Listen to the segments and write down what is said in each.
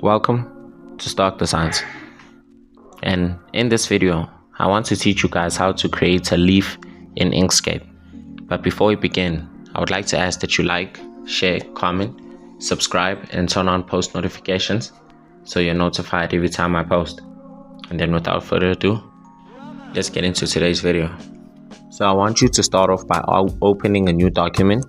Welcome to Stock Designs, and in this video I want to teach you guys how to create a leaf in Inkscape. But before we begin, I would like to ask that you like, share, comment, subscribe and turn on post notifications so you're notified every time I post. And then without further ado, let's get into today's video. So I want you to start off by opening a new document,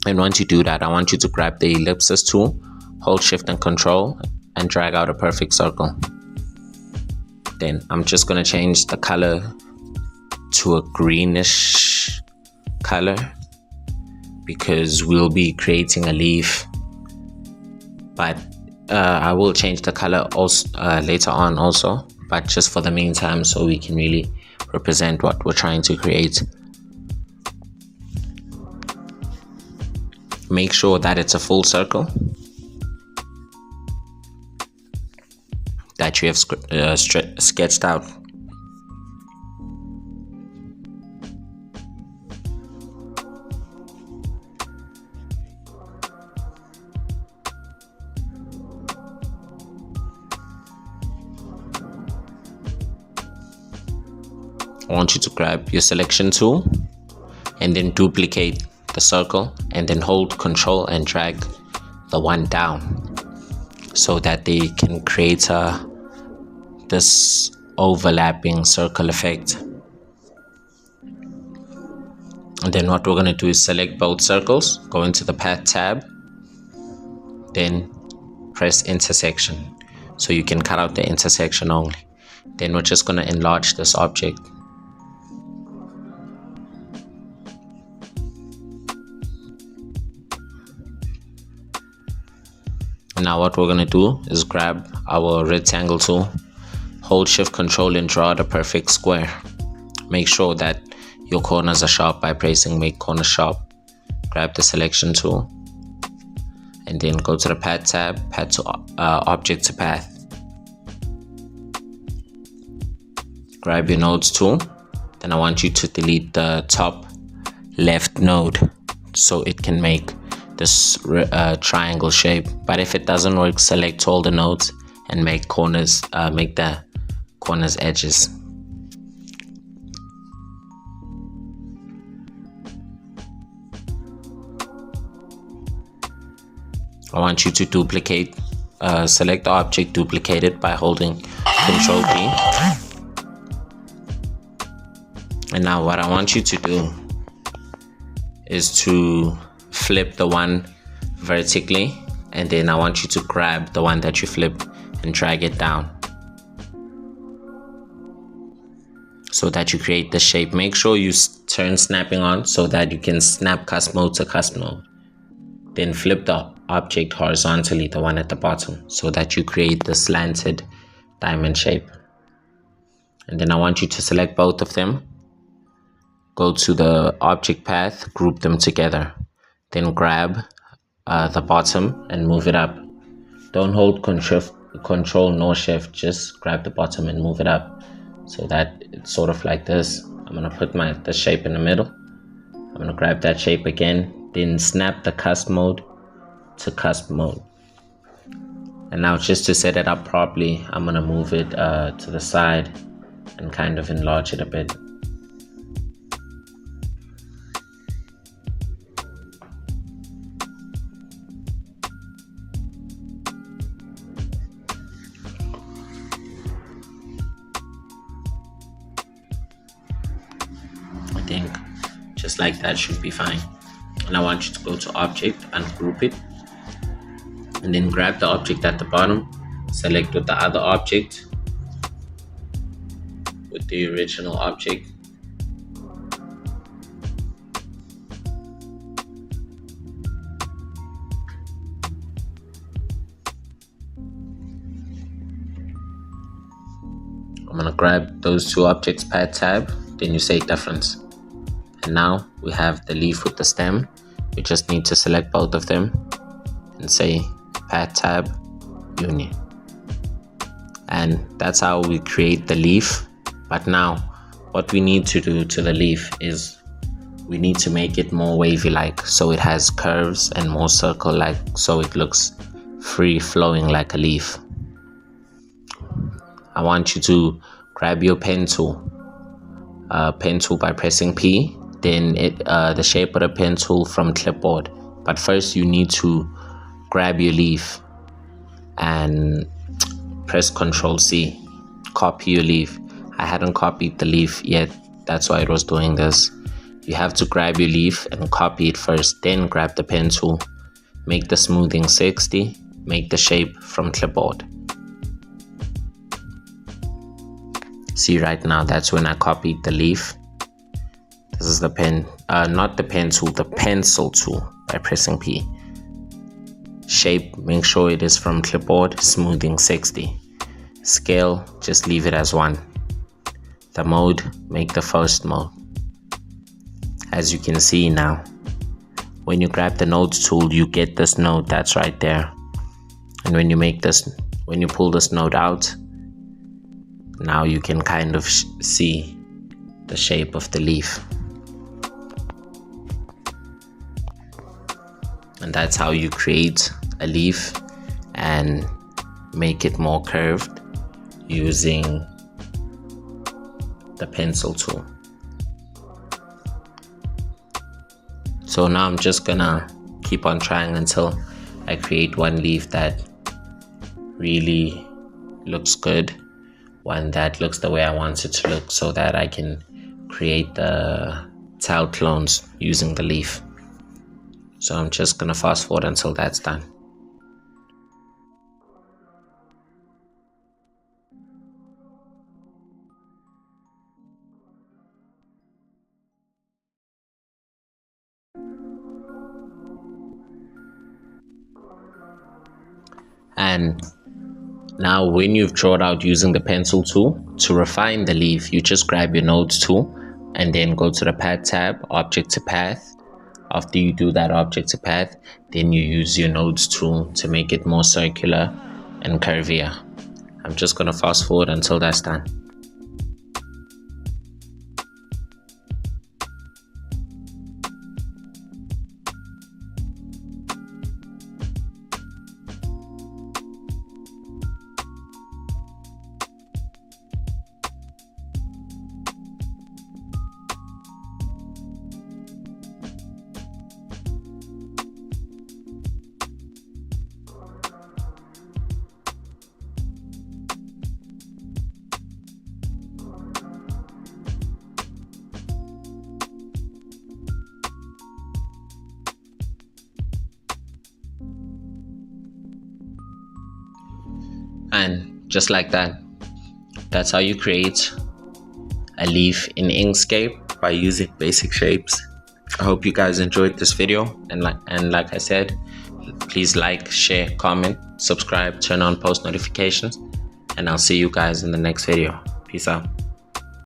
and once you do that, I want you to grab the ellipses tool, hold shift and control and drag out a perfect circle. Then I'm just going to change the color to a greenish color because we'll be creating a leaf, but I will change the color also later on also, but just for the meantime so we can really represent what we're trying to create. Make sure that it's a full circle that you have sketched out. I want you to grab your selection tool and then duplicate the circle and then hold control and drag the one down so that they can create this overlapping circle effect. And then what we're going to do is select both circles, go into the path tab, then press intersection so you can cut out the intersection only. Then we're just going to enlarge this object. Now what we're going to do is grab our rectangle tool, hold shift control and draw the perfect square. Make sure that your corners are sharp by pressing make corner sharp. Grab the selection tool and then go to the path tab, path to object to path. Grab your nodes tool. Then I want you to delete the top left node so it can make this triangle shape. But if it doesn't work, select all the nodes and make corners, make the corners edges. I want you to duplicate, select the object, duplicate it by holding Control B. And now what I want you to do is to flip the one vertically, and then I want you to grab the one that you flipped and drag it down so that you create the shape. Make sure you turn snapping on so that you can snap cusp mode to cusp mode. Then flip the object horizontally, the one at the bottom, so that you create the slanted diamond shape. And then I want you to select both of them, go to the object path, group them together. Then grab the bottom and move it up. Don't hold control nor shift, just grab the bottom and move it up so that it's sort of like this. I'm going to put the shape in the middle. I'm going to grab that shape again, then snap the cusp mode to cusp mode. And now just to set it up properly, I'm going to move it to the side and kind of enlarge it a bit. I think just like that should be fine. And I want you to go to object and group it, and then grab the object at the bottom, select with the other object, with the original object, I'm going to grab those two objects, path tab, then you say difference. And now we have the leaf with the stem. We just need to select both of them and say path tab union. And that's how we create the leaf. But now what we need to do to the leaf is we need to make it more wavy like, so it has curves and more circle like, so it looks free flowing like a leaf. I want you to grab your pen tool by pressing P, then the shape of the pen tool from clipboard. But first you need to grab your leaf and press Ctrl C, copy your leaf. I hadn't copied the leaf yet, that's why it was doing this. You have to grab your leaf and copy it first, then grab the pen tool, make the smoothing 60, make the shape from clipboard. See right now, that's when I copied the leaf. This is the pen, not the pen tool, the pencil tool by pressing P. Shape, make sure it is from clipboard, smoothing 60. Scale, just leave it as 1. The mode, make the first mode. As you can see now, when you grab the nodes tool, you get this node that's right there. And when you pull this node out, now you can kind of see the shape of the leaf. And that's how you create a leaf and make it more curved using the pencil tool. So now I'm just gonna keep on trying until I create one leaf that really looks good, one that looks the way I want it to look, so that I can create the tile clones using the leaf. So I'm just gonna fast forward until that's done. And now when you've drawn out using the pencil tool, to refine the leaf, you just grab your nodes tool and then go to the path tab, object to path. After you do that object to path, then you use your nodes tool to make it more circular and curvier. I'm just gonna fast forward until that's done. And just like that, that's how you create a leaf in Inkscape by using basic shapes. I hope you guys enjoyed this video, and like I said, please like, share, comment, subscribe, turn on post notifications, and I'll see you guys in the next video. Peace out.